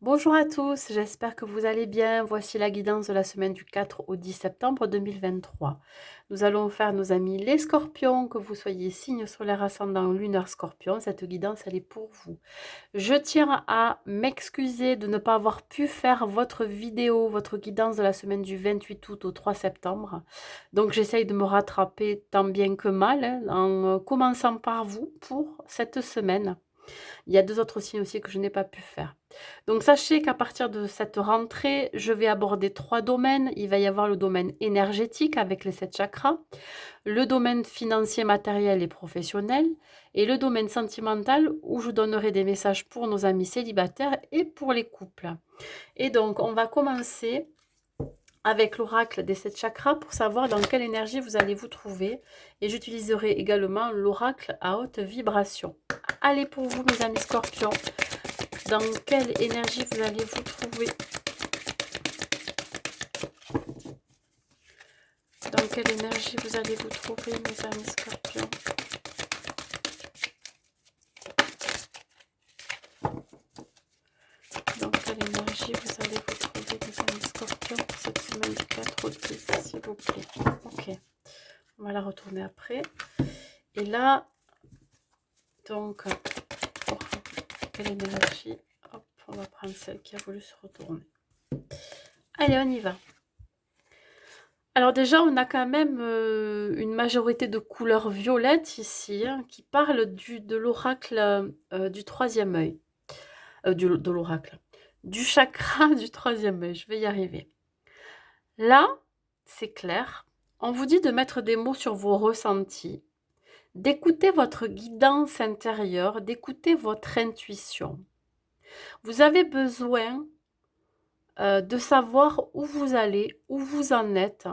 Bonjour à tous, j'espère que vous allez bien. Voici la guidance de la semaine du 4 au 10 septembre 2023. Nous allons faire nos amis les scorpions, que vous soyez signe solaire ascendant ou lunaire scorpion. Cette guidance, elle est pour vous. Je tiens à m'excuser de ne pas avoir pu faire votre vidéo, votre guidance de la semaine du 28 août au 3 septembre. Donc j'essaye de me rattraper tant bien que mal, hein, en commençant par vous pour cette semaine. Il y a 2 autres signes aussi que je n'ai pas pu faire. Donc sachez qu'à partir de cette rentrée, je vais aborder 3 domaines. Il va y avoir le domaine énergétique avec les 7 chakras, le domaine financier, matériel et professionnel et le domaine sentimental où je donnerai des messages pour nos amis célibataires et pour les couples. Et donc on va commencer avec l'oracle des 7 chakras pour savoir dans quelle énergie vous allez vous trouver. Et j'utiliserai également l'oracle à haute vibration. Allez pour vous mes amis scorpions, dans quelle énergie vous allez vous trouver? Dans quelle énergie vous allez vous trouver mes amis scorpions? Dans quelle énergie vous allez vous trouver mes amis scorpions pour cette semaine du 4 au 10 s'il vous plaît? Ok, on va la retourner après. Et là, donc, pour quelle énergie? Hop, on va prendre celle qui a voulu se retourner. Allez, on y va. Alors déjà, on a quand même une majorité de couleurs violettes ici, hein, qui parlent de l'oracle du troisième œil. De l'oracle. Du chakra du troisième œil, je vais y arriver. Là, c'est clair. On vous dit de mettre des mots sur vos ressentis, d'écouter votre guidance intérieure, d'écouter votre intuition. Vous avez besoin de savoir où vous allez, où vous en êtes.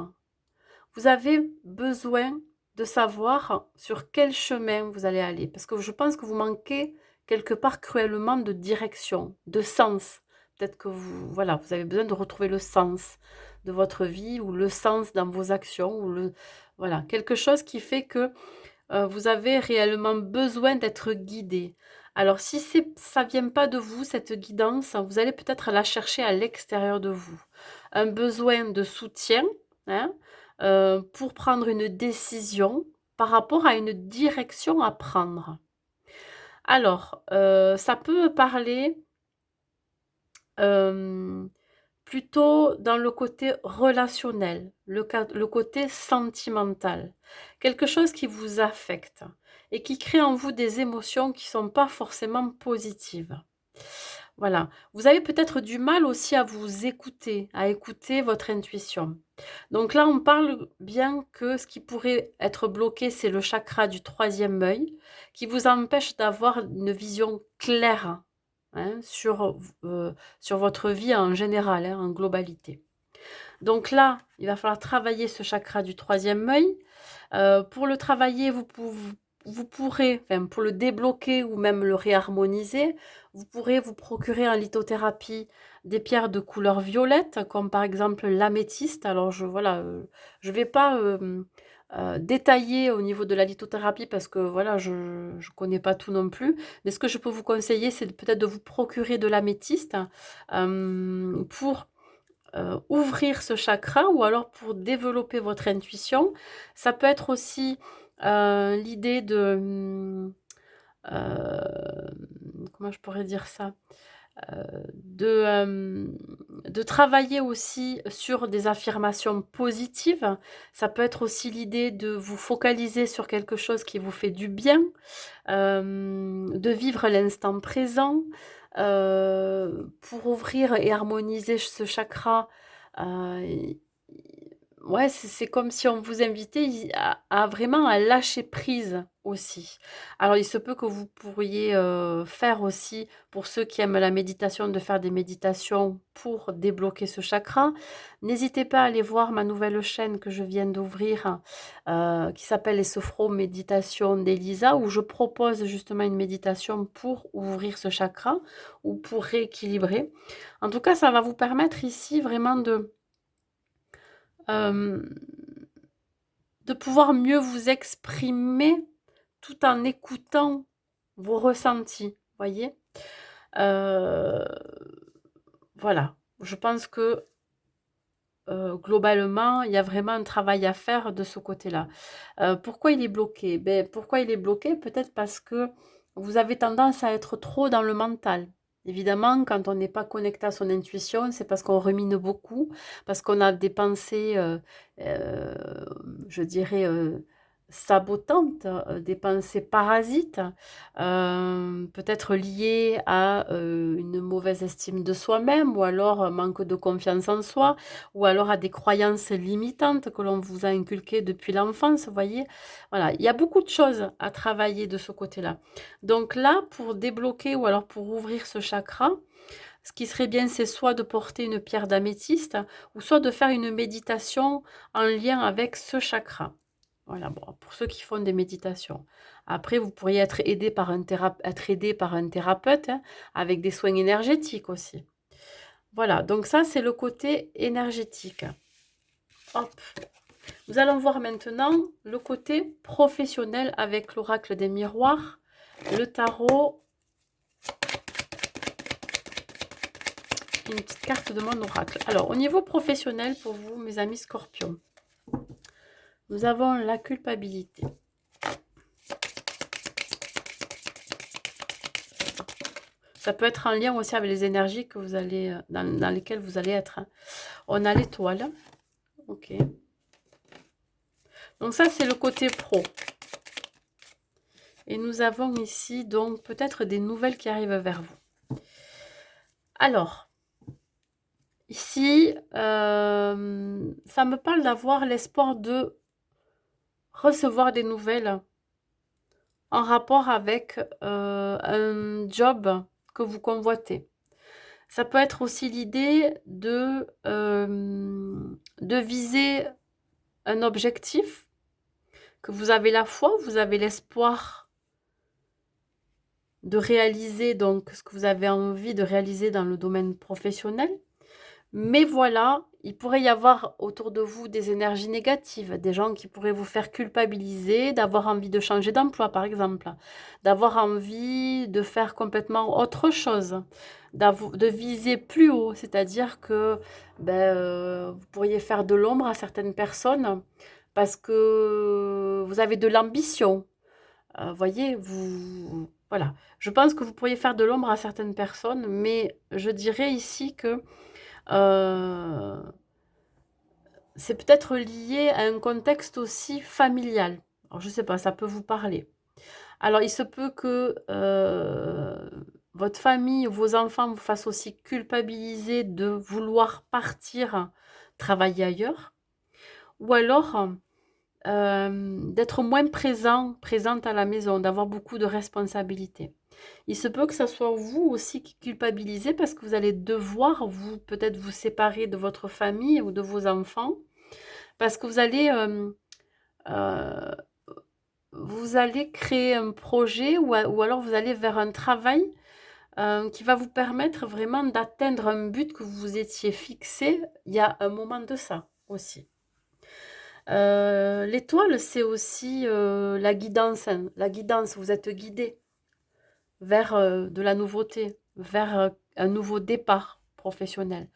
Vous avez besoin de savoir sur quel chemin vous allez aller. Parce que je pense que vous manquez quelque part cruellement de direction, de sens. Peut-être que vous avez besoin de retrouver le sens de votre vie ou le sens dans vos actions ou quelque chose qui fait que vous avez réellement besoin d'être guidé. Alors si ça vient pas de vous, cette guidance, vous allez peut-être la chercher à l'extérieur de vous. Un besoin de soutien, hein, pour prendre une décision par rapport à une direction à prendre. Alors, ça peut parler plutôt dans le côté relationnel, le côté sentimental. Quelque chose qui vous affecte et qui crée en vous des émotions qui ne sont pas forcément positives. Voilà. Vous avez peut-être du mal aussi à vous écouter, à écouter votre intuition. Donc là, on parle bien que ce qui pourrait être bloqué, c'est le chakra du troisième œil, qui vous empêche d'avoir une vision claire, hein, sur votre vie en général, hein, en globalité. Donc là, il va falloir travailler ce chakra du troisième œil. Pour le travailler, vous pourrez, enfin, pour le débloquer ou même le réharmoniser, vous pourrez vous procurer en lithothérapie des pierres de couleur violette, comme par exemple l'améthyste. Alors je vais pas détailler au niveau de la lithothérapie parce que voilà, je connais pas tout non plus. Mais ce que je peux vous conseiller, c'est peut-être de vous procurer de l'améthyste pour ouvrir ce chakra ou alors pour développer votre intuition. Ça peut être aussi l'idée comment je pourrais dire ça? De travailler aussi sur des affirmations positives. Ça peut être aussi l'idée de vous focaliser sur quelque chose qui vous fait du bien, de vivre l'instant présent, pour ouvrir et harmoniser ce chakra, i ouais, c'est comme si on vous invitait à vraiment à lâcher prise aussi. Alors il se peut que vous pourriez, faire aussi, pour ceux qui aiment la méditation, de faire des méditations pour débloquer ce chakra. N'hésitez pas à aller voir ma nouvelle chaîne que je viens d'ouvrir, qui s'appelle les Sophro-méditations d'Elisa, où je propose justement une méditation pour ouvrir ce chakra ou pour rééquilibrer. En tout cas, ça va vous permettre ici vraiment hem, de pouvoir mieux vous exprimer tout en écoutant vos ressentis, voyez? Heu voilà, je pense que globalement, il y a vraiment un travail à faire de ce côté-là. Pourquoi il est bloqué? Ben, pourquoi il est bloqué? Peut-être parce que vous avez tendance à être trop dans le mental. Évidemment, quand on n'est pas connecté à son intuition, c'est parce qu'on rumine beaucoup, parce qu'on a des pensées, euh, je dirais, sabotantes, des pensées parasites, peut-être liées à une mauvaise estime de soi-même, ou alors un manque de confiance en soi, ou alors à des croyances limitantes que l'on vous a inculquées depuis l'enfance, vous voyez. Voilà, il y a beaucoup de choses à travailler de ce côté-là. Donc là, pour débloquer ou alors pour ouvrir ce chakra, ce qui serait bien, c'est soit de porter une pierre d'améthyste ou soit de faire une méditation en lien avec ce chakra. Voilà, bon, pour ceux qui font des méditations. Après, vous pourriez être aidé par être aidé par un thérapeute, hein, avec des soins énergétiques aussi. Voilà, donc ça, c'est le côté énergétique. Hop. Nous allons voir maintenant le côté professionnel avec l'oracle des miroirs, le tarot, une petite carte de mon oracle. Alors, au niveau professionnel, pour vous, mes amis scorpions, nous avons la culpabilité. Ça peut être en lien aussi avec les énergies que vous allez, dans lesquelles vous allez être. On a l'étoile. Ok. Donc ça, c'est le côté pro. Et nous avons ici, donc, peut-être des nouvelles qui arrivent vers vous. Alors, ici, ça me parle d'avoir l'espoir de recevoir des nouvelles en rapport avec un job que vous convoitez. Ça peut être aussi l'idée de viser un objectif, que vous avez la foi, vous avez l'espoir de réaliser donc ce que vous avez envie de réaliser dans le domaine professionnel. Mais voilà, il pourrait y avoir autour de vous des énergies négatives, des gens qui pourraient vous faire culpabiliser, d'avoir envie de changer d'emploi par exemple, d'avoir envie de faire complètement autre chose, de viser plus haut, c'est-à-dire que vous pourriez faire de l'ombre à certaines personnes parce que vous avez de l'ambition. Voyez, voilà. Je pense que vous pourriez faire de l'ombre à certaines personnes, mais je dirais ici que euh, c'est peut-être lié à un contexte aussi familial. Alors, je ne sais pas, ça peut vous parler. Alors, il se peut que votre famille ou vos enfants vous fassent aussi culpabiliser de vouloir partir travailler ailleurs, ou alors d'être moins présente à la maison, d'avoir beaucoup de responsabilités. Il se peut que ce soit vous aussi qui culpabilisez parce que vous allez devoir, vous, peut-être vous séparer de votre famille ou de vos enfants, parce que euh, vous allez créer un projet ou alors vous allez vers un travail qui va vous permettre vraiment d'atteindre un but que vous vous étiez fixé il y a un moment de ça aussi. L'étoile, c'est aussi la guidance, hein. La guidance, vous êtes guidé vers de la nouveauté, vers un nouveau départ professionnel.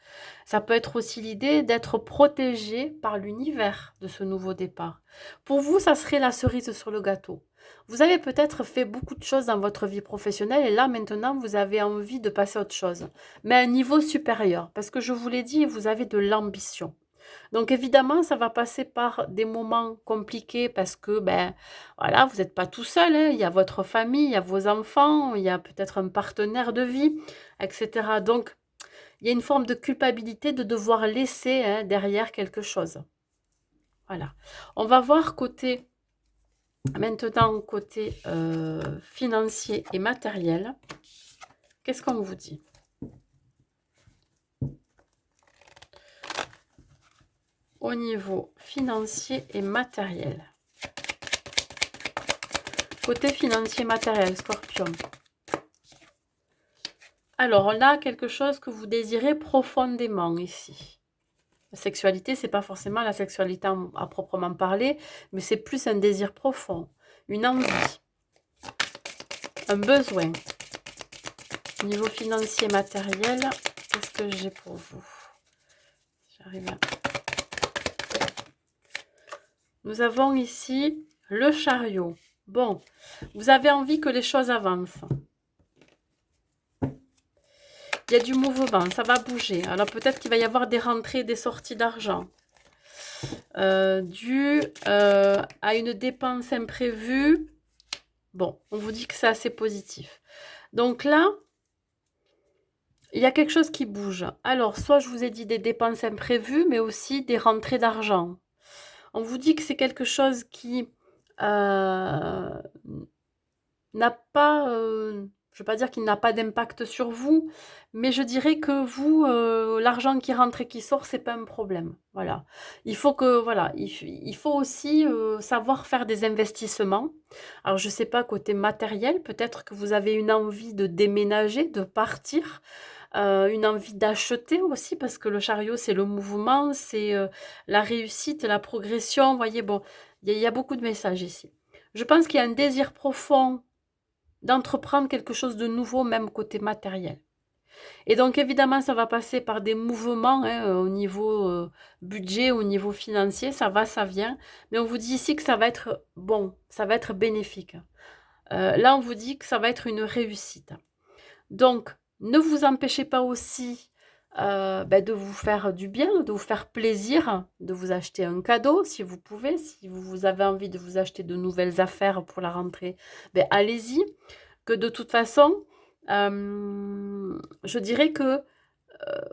Ça peut être aussi l'idée d'être protégé par l'univers de ce nouveau départ. Pour vous, ça serait la cerise sur le gâteau. Vous avez peut-être fait beaucoup de choses dans votre vie professionnelle et là maintenant vous avez envie de passer à autre chose, mais à un niveau supérieur, parce que je vous l'ai dit, vous avez de l'ambition. Donc évidemment, ça va passer par des moments compliqués parce que voilà, vous n'êtes pas tout seul, hein. Il y a votre famille, il y a vos enfants, il y a peut-être un partenaire de vie, etc. Donc il y a une forme de culpabilité de devoir laisser, hein, derrière quelque chose. Voilà. On va voir maintenant côté financier et matériel. Qu'est-ce qu'on vous dit? Au niveau financier et matériel. Côté financier matériel, Scorpion. Alors, on a quelque chose que vous désirez profondément ici. La sexualité, c'est pas forcément la sexualité à proprement parler, mais c'est plus un désir profond, une envie, un besoin. Au niveau financier matériel, qu'est-ce que j'ai pour vous? J'arrive à... Nous avons ici le chariot. Bon, vous avez envie que les choses avancent. Il y a du mouvement, ça va bouger. Alors peut-être qu'il va y avoir des rentrées, des sorties d'argent. Dû à une dépense imprévue. Bon, on vous dit que c'est assez positif. Donc là, il y a quelque chose qui bouge. Alors, soit je vous ai dit des dépenses imprévues, mais aussi des rentrées d'argent. On vous dit que c'est quelque chose qui n'a pas, je ne veux pas dire qu'il n'a pas d'impact sur vous, mais je dirais que vous, l'argent qui rentre et qui sort, c'est pas un problème. Voilà. Il faut que, voilà, il faut aussi savoir faire des investissements. Alors, je sais pas, côté matériel, peut-être que vous avez une envie de déménager, de partir, une envie d'acheter aussi, parce que le chariot, c'est le mouvement, c'est la réussite, la progression. Vous voyez, bon, il y a beaucoup de messages ici. Je pense qu'il y a un désir profond d'entreprendre quelque chose de nouveau, même côté matériel. Et donc, évidemment, ça va passer par des mouvements hein, au niveau budget, au niveau financier, ça va, ça vient. Mais on vous dit ici que ça va être bon, ça va être bénéfique. Là, on vous dit que ça va être une réussite. Donc, ne vous empêchez pas aussi de vous faire du bien, de vous faire plaisir, de vous acheter un cadeau si vous pouvez. Si vous avez envie de vous acheter de nouvelles affaires pour la rentrée, allez-y. Que de toute façon, je dirais que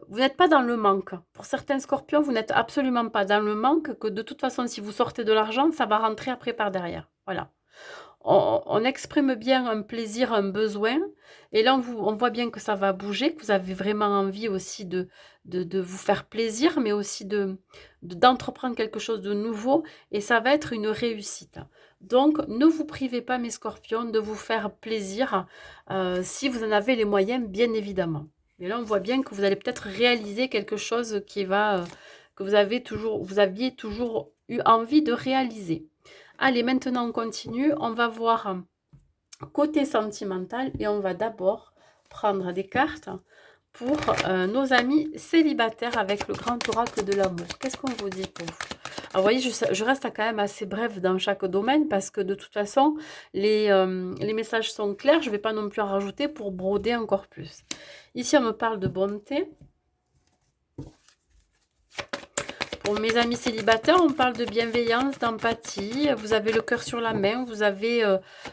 vous n'êtes pas dans le manque. Pour certains scorpions, vous n'êtes absolument pas dans le manque, que de toute façon, si vous sortez de l'argent, ça va rentrer après par derrière. Voilà. On exprime bien un plaisir, un besoin, et là on voit bien que ça va bouger, que vous avez vraiment envie aussi de vous faire plaisir, mais aussi d'entreprendre quelque chose de nouveau, et ça va être une réussite. Donc ne vous privez pas, mes scorpions, de vous faire plaisir, si vous en avez les moyens, bien évidemment. Mais là on voit bien que vous allez peut-être réaliser quelque chose que vous aviez toujours eu envie de réaliser. Allez, maintenant on continue. On va voir côté sentimental et on va d'abord prendre des cartes pour nos amis célibataires avec le grand oracle de l'amour. Qu'est-ce qu'on vous dit pour vous? Alors, vous voyez, je reste quand même assez bref dans chaque domaine parce que de toute façon, les messages sont clairs. Je ne vais pas non plus en rajouter pour broder encore plus. Ici, on me parle de bonté. Pour mes amis célibataires, on parle de bienveillance, d'empathie. Vous avez le cœur sur la main. Vous avez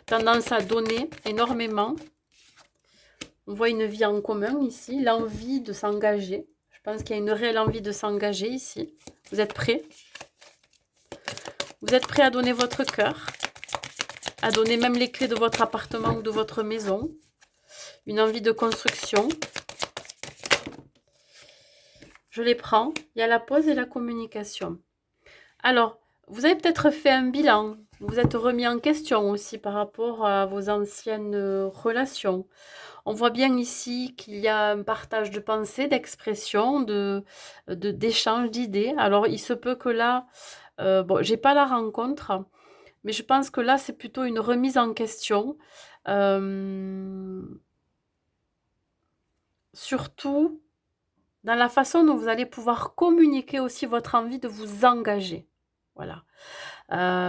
tendance à donner énormément. On voit une vie en commun ici. L'envie de s'engager. Je pense qu'il y a une réelle envie de s'engager ici. Vous êtes prêts? Vous êtes prêts à donner votre cœur? À donner même les clés de votre appartement ou de votre maison? Une envie de construction. Je les prends. Il y a la pause et la communication. Alors, vous avez peut-être fait un bilan. Vous êtes remis en question aussi par rapport à vos anciennes relations. On voit bien ici qu'il y a un partage de pensées, d'expressions, d'échanges d'idées. Alors, il se peut que là, bon, j'ai pas la rencontre, mais je pense que là, c'est plutôt une remise en question. Surtout dans la façon dont vous allez pouvoir communiquer aussi votre envie de vous engager. Voilà.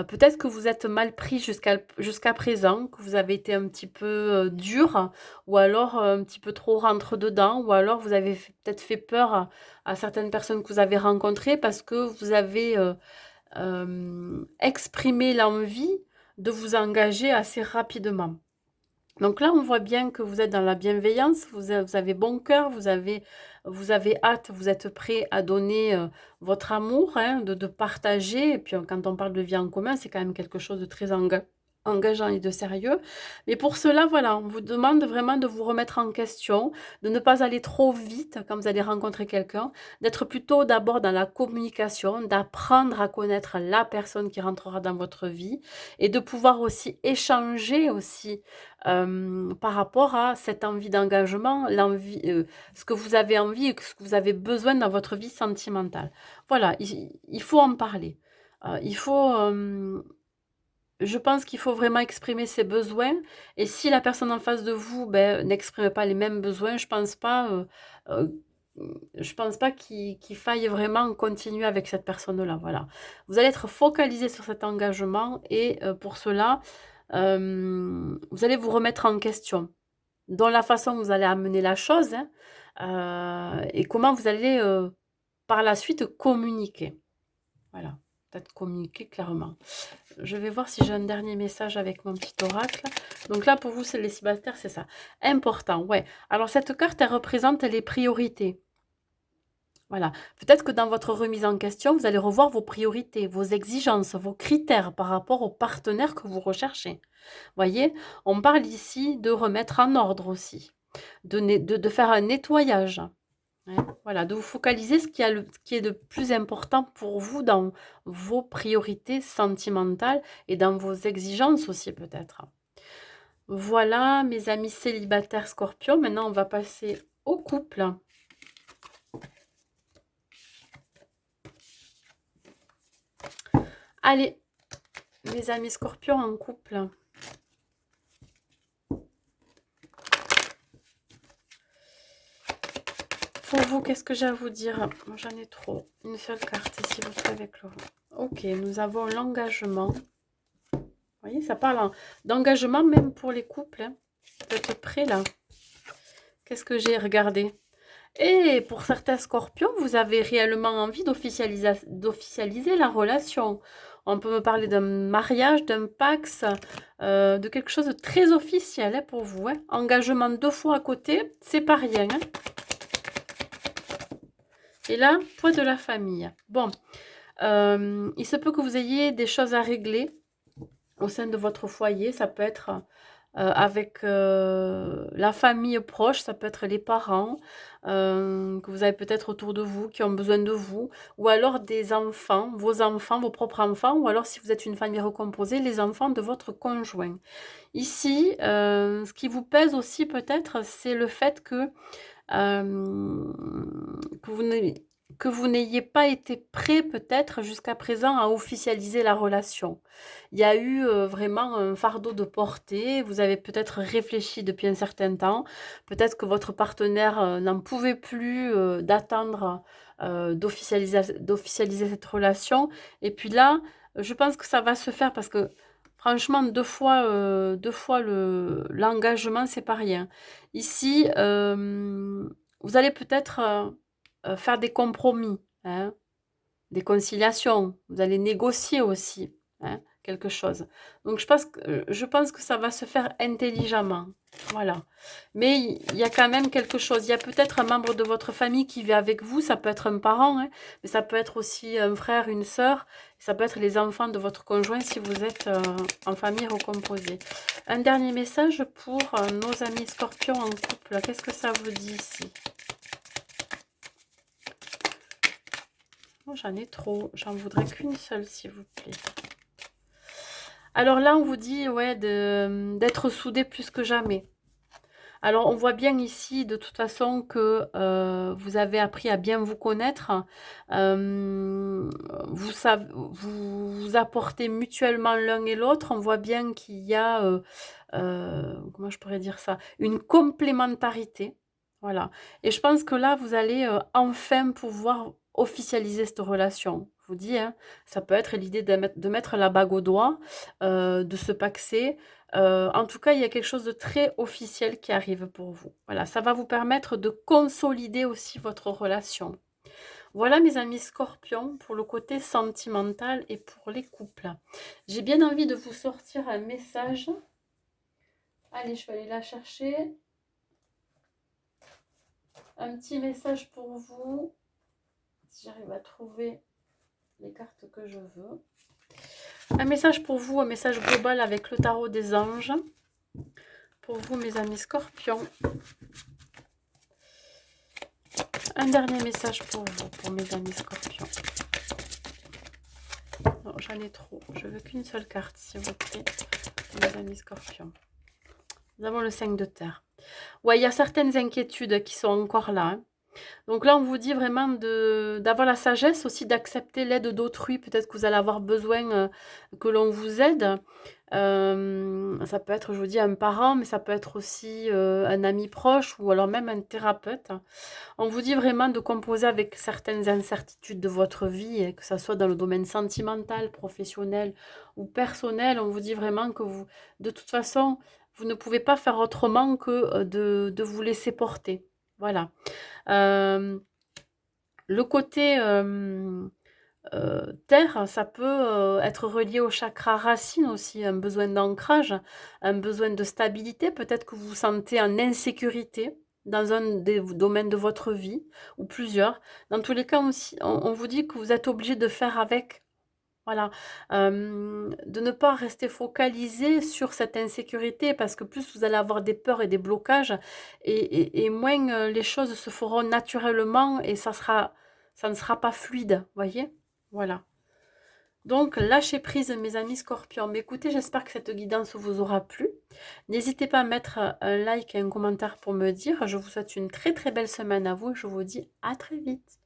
Peut-être que vous êtes mal pris jusqu'à présent, que vous avez été un petit peu dur, ou alors un petit peu trop rentre-dedans, ou alors vous avez peut-être fait peur à certaines personnes que vous avez rencontrées parce que vous avez exprimé l'envie de vous engager assez rapidement. Donc là, on voit bien que vous êtes dans la bienveillance, vous avez bon cœur, vous avez hâte, vous êtes prêt à donner votre amour, hein, de partager. Et puis quand on parle de vie en commun, c'est quand même quelque chose de très engageant et de sérieux. Mais pour cela, voilà, on vous demande vraiment de vous remettre en question, de ne pas aller trop vite quand vous allez rencontrer quelqu'un, d'être plutôt d'abord dans la communication, d'apprendre à connaître la personne qui rentrera dans votre vie et de pouvoir aussi échanger aussi par rapport à cette envie d'engagement, ce que vous avez envie et ce que vous avez besoin dans votre vie sentimentale. Voilà, il faut en parler. Je pense qu'il faut vraiment exprimer ses besoins. Et si la personne en face de vous n'exprime pas les mêmes besoins, je pense pas je pense pas qu'il faille vraiment continuer avec cette personne-là, voilà. Vous allez être focalisé sur cet engagement et pour cela, vous allez vous remettre en question dans la façon que vous allez amener la chose, hein, et comment vous allez, par la suite communiquer. Voilà, peut-être communiquer clairement. Je vais voir si j'ai un dernier message avec mon petit oracle. Donc là, pour vous, c'est les célibataires, c'est ça. Important, ouais. Alors cette carte, elle représente les priorités. Voilà. Peut-être que dans votre remise en question, vous allez revoir vos priorités, vos exigences, vos critères par rapport au partenaire que vous recherchez. Voyez, on parle ici de remettre en ordre aussi, de faire un nettoyage. Hein, voilà, de vous focaliser ce qui est de plus important pour vous dans vos priorités sentimentales et dans vos exigences aussi peut-être. Voilà, mes amis célibataires Scorpion. Maintenant, on va passer au couple. Allez, mes amis Scorpions en couple. Pour vous, qu'est-ce que j'ai à vous dire? Moi, j'en ai trop. Une seule carte, s'il vous plaît, avec le... Ok, nous avons l'engagement. Vous voyez, ça parle d'engagement même pour les couples. Hein. Vous êtes prêts, là? Qu'est-ce que j'ai regardé? Et pour certains Scorpions, vous avez réellement envie d'officialiser la relation. On peut me parler d'un mariage, d'un pax, de quelque chose de très officiel hein, pour vous. Hein. Engagement 2 fois à côté, c'est pas rien. Hein. Et là, poids de la famille. Bon, il se peut que vous ayez des choses à régler au sein de votre foyer. Ça peut être avec la famille proche, ça peut être les parents que vous avez peut-être autour de vous, qui ont besoin de vous, ou alors des enfants, vos propres enfants, ou alors si vous êtes une famille recomposée, les enfants de votre conjoint. Ici, ce qui vous pèse aussi peut-être, c'est le fait que vous n'ayez pas été prêt peut-être jusqu'à présent à officialiser la relation. Il y a eu vraiment un fardeau de porter, vous avez peut-être réfléchi depuis un certain temps, peut-être que votre partenaire n'en pouvait plus d'attendre d'officialiser cette relation. Et puis là, je pense que ça va se faire parce que franchement, deux fois l'engagement, c'est pas rien. Ici, vous allez peut-être faire des compromis, hein, des conciliations. Vous allez négocier aussi hein, quelque chose. Donc, je pense que ça va se faire intelligemment. Voilà. Mais il y a quand même quelque chose. Il y a peut-être un membre de votre famille qui vit avec vous. Ça peut être un parent, hein, mais ça peut être aussi un frère, une sœur. Ça peut être les enfants de votre conjoint si vous êtes en famille recomposée. Un dernier message pour nos amis scorpions en couple. Qu'est-ce que ça vous dit ici? Oh, j'en ai trop. J'en voudrais qu'une seule, s'il vous plaît. Alors là, on vous dit ouais, d'être soudés plus que jamais. Alors, on voit bien ici, de toute façon, que vous avez appris à bien vous connaître. Vous vous apportez mutuellement l'un et l'autre. On voit bien qu'il y a, comment je pourrais dire ça, une complémentarité. Voilà. Et je pense que là, vous allez enfin pouvoir officialiser cette relation. Je vous dis, hein, ça peut être l'idée de mettre la bague au doigt, de se paxer. En tout cas, il y a quelque chose de très officiel qui arrive pour vous. Voilà, ça va vous permettre de consolider aussi votre relation. Voilà mes amis scorpions pour le côté sentimental et pour les couples. J'ai bien envie de vous sortir un message. Allez, je vais aller la chercher. Un petit message pour vous. Si j'arrive à trouver les cartes que je veux. Un message pour vous, un message global avec le tarot des anges. Pour vous, mes amis scorpions. Un dernier message pour vous, pour mes amis scorpions. Non, j'en ai trop. Je veux qu'une seule carte, s'il vous plaît, mes amis scorpions. Nous avons le 5 de terre. Ouais, il y a certaines inquiétudes qui sont encore là. Hein. Donc là, on vous dit vraiment d'avoir la sagesse aussi d'accepter l'aide d'autrui. Peut-être que vous allez avoir besoin que l'on vous aide. Ça peut être, je vous dis, un parent, mais ça peut être aussi un ami proche ou alors même un thérapeute. On vous dit vraiment de composer avec certaines incertitudes de votre vie, que ce soit dans le domaine sentimental, professionnel ou personnel. On vous dit vraiment que vous, de toute façon, vous ne pouvez pas faire autrement que de vous laisser porter. Voilà. Euh, le côté terre, ça peut être relié au chakra racine aussi, un besoin d'ancrage, un besoin de stabilité. Peut-être que vous vous sentez en insécurité dans un des domaines de votre vie, ou plusieurs. Dans tous les cas, aussi, on vous dit que vous êtes obligé de faire avec. Voilà. De ne pas rester focalisé sur cette insécurité, parce que plus vous allez avoir des peurs et des blocages, et moins les choses se feront naturellement, et ça ne sera pas fluide, voyez? Voilà. Donc, lâchez prise, mes amis scorpions. Mais écoutez, j'espère que cette guidance vous aura plu. N'hésitez pas à mettre un like et un commentaire pour me dire. Je vous souhaite une très très belle semaine à vous et je vous dis à très vite.